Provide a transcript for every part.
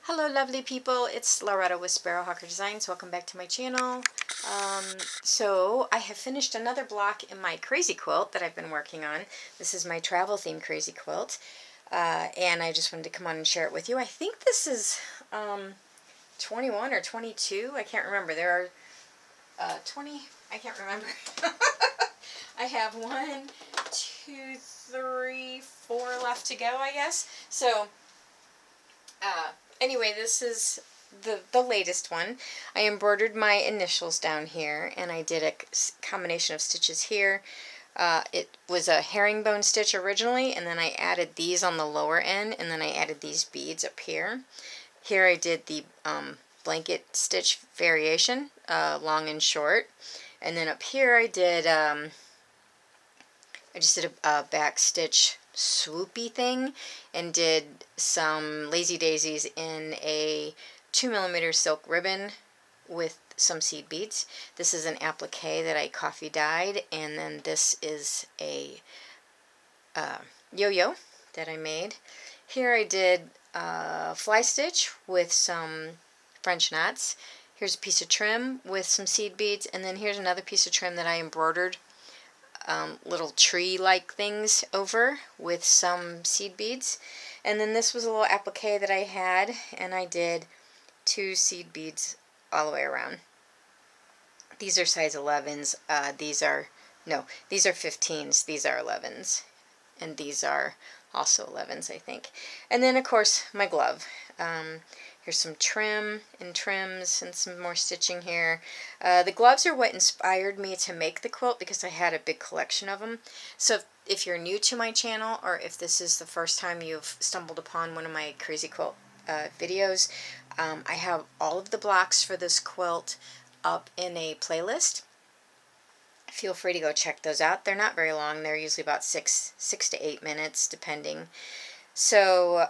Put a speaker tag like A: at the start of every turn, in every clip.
A: Hello lovely people, it's Lauretta with Sparrowhawker Designs. Welcome back to my channel. So I have finished another block in my crazy quilt that I've been working on. This is my travel theme crazy quilt, and I just wanted to come on and share it with you. I think this is 21 or 22, I can't remember. There are 20, I can't remember. I have 1, 2, 3, 4 left to go, I guess. So anyway, this is the latest one. I embroidered my initials down here, and I did a combination of stitches here. It was a herringbone stitch originally, and then I added these on the lower end, and then I added these beads up here. Here I did the blanket stitch variation, long and short, and then up here I did I just did a back stitch swoopy thing and did some lazy daisies in a 2mm silk ribbon with some seed beads. This is an applique that I coffee dyed, and then this is a yo-yo that I made. Here I did a fly stitch with some French knots. Here's a piece of trim with some seed beads, and then here's another piece of trim that I embroidered little tree-like things over with some seed beads. And then this was a little applique that I had, and I did 2 seed beads all the way around. These are size 11s. These are 15s. These are 11s. And these are also 11s, I think. And then, of course, my glove. Here's some trim and trims and some more stitching here. The gloves are what inspired me to make the quilt because I had a big collection of them. So if you're new to my channel, or if this is the first time you've stumbled upon one of my crazy quilt videos, I have all of the blocks for this quilt up in a playlist. Feel free to go check those out. They're not very long. They're usually about 6 to 8 minutes, depending. So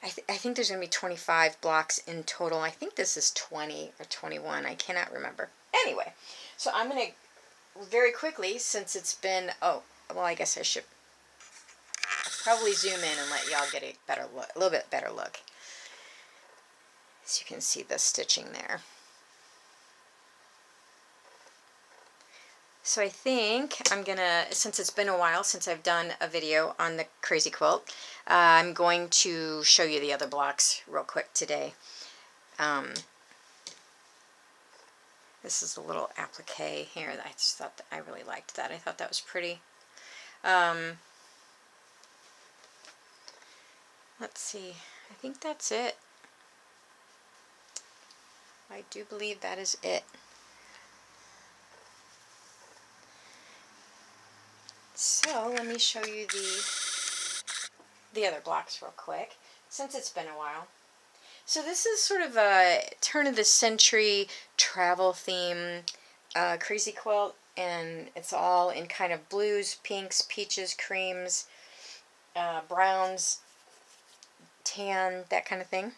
A: I think there's going to be 25 blocks in total. I think this is 20 or 21. I cannot remember. Anyway, so I'm going to very quickly, since it's been, well, I guess I should probably zoom in and let y'all get a better look, a little bit better look. So you can see the stitching there. So I think I'm gonna, since it's been a while since I've done a video on the crazy quilt, I'm going to show you the other blocks real quick today. This is a little applique here that I just thought that I really liked that. I thought that was pretty. Let's see, I think that's it. I do believe that is it. So let me show you the other blocks real quick, since it's been a while. So this is sort of a turn-of-the-century travel theme crazy quilt, and it's all in kind of blues, pinks, peaches, creams, browns, tan, that kind of thing.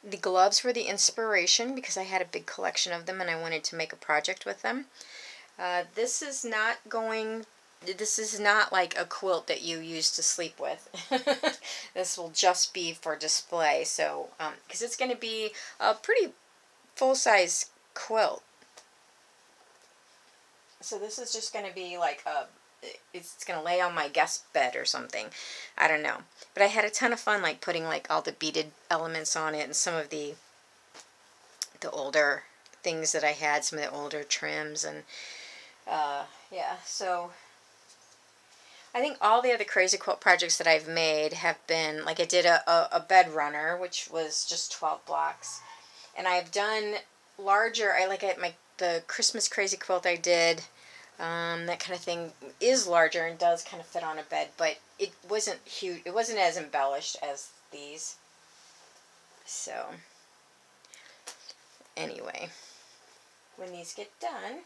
A: The gloves were the inspiration because I had a big collection of them and I wanted to make a project with them. This is not like a quilt that you use to sleep with. This will just be for display. So, because it's going to be a pretty full-size quilt. So this is just going to be like it's going to lay on my guest bed or something. I don't know. But I had a ton of fun like putting like all the beaded elements on it and some of the older things that I had, some of the older trims, and yeah, so I think all the other crazy quilt projects that I've made have been, like I did a bed runner, which was just 12 blocks. And I've done larger, I like the Christmas crazy quilt I did, that kind of thing is larger and does kind of fit on a bed, but it wasn't huge, it wasn't as embellished as these. So, anyway, when these get done,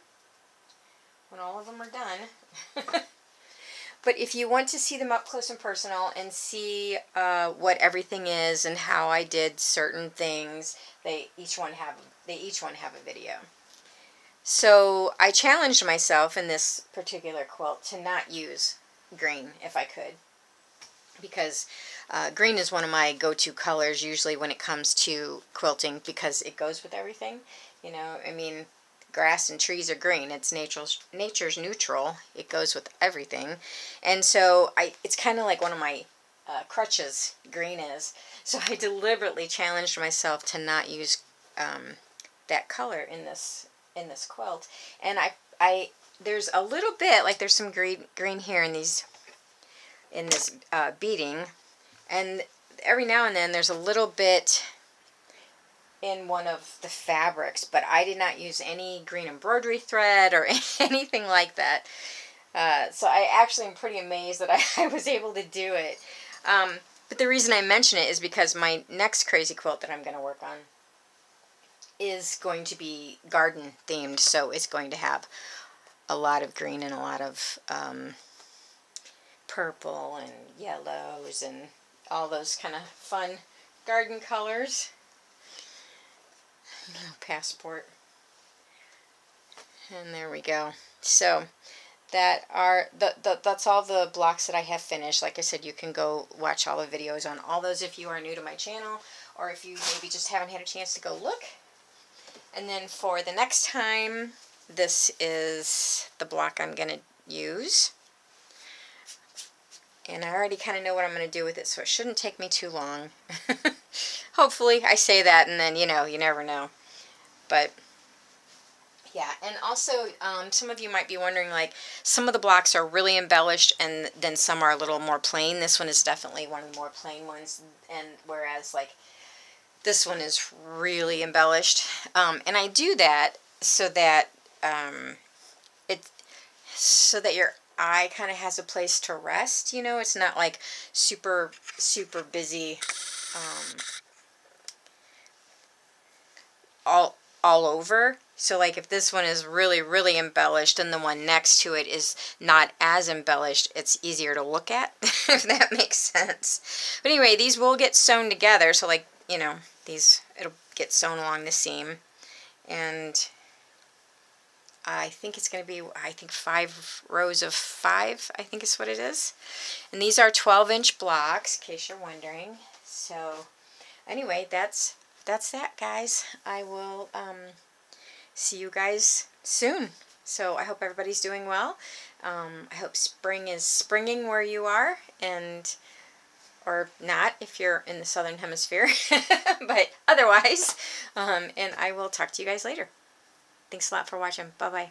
A: when all of them are done. But if you want to see them up close and personal and see what everything is and how I did certain things, they each one have a video. So I challenged myself in this particular quilt to not use green if I could. because green is one of my go-to colors usually when it comes to quilting, because it goes with everything. You know, I mean, grass and trees are green. It's nature's neutral. It goes with everything. And so it's kind of like one of my crutches, green is. So I deliberately challenged myself to not use that color in this quilt. And I there's a little bit, like there's some green here in this beading, and every now and then there's a little bit in one of the fabrics, but I did not use any green embroidery thread or anything like that. So I actually am pretty amazed that I was able to do it. But the reason I mention it is because my next crazy quilt that I'm going to work on is going to be garden themed, so it's going to have a lot of green and a lot of purple and yellows and all those kind of fun garden colors. Passport. And there we go. So that's all the blocks that I have finished. Like I said, you can go watch all the videos on all those if you are new to my channel, or if you maybe just haven't had a chance to go look. And then for the next time, this is the block I'm going to use. And I already kind of know what I'm going to do with it, so it shouldn't take me too long. Hopefully. I say that, and then, you know, you never know. But yeah, and also some of you might be wondering, like, some of the blocks are really embellished and then some are a little more plain. This one is definitely one of the more plain ones, and whereas like this one is really embellished. And I do that so that your eye kind of has a place to rest. You know, it's not like super busy all over. So like if this one is really embellished and the one next to it is not as embellished, it's easier to look at, if that makes sense. But anyway, these will get sewn together, so like, you know, it'll get sewn along the seam. And I think it's going to be, 5 rows of 5, I think is what it is. And these are 12-inch blocks, in case you're wondering. So anyway, that's that, guys. I will see you guys soon. So I hope everybody's doing well. I hope spring is springing where you are, or not if you're in the southern hemisphere. But otherwise, and I will talk to you guys later. Thanks a lot for watching. Bye-bye.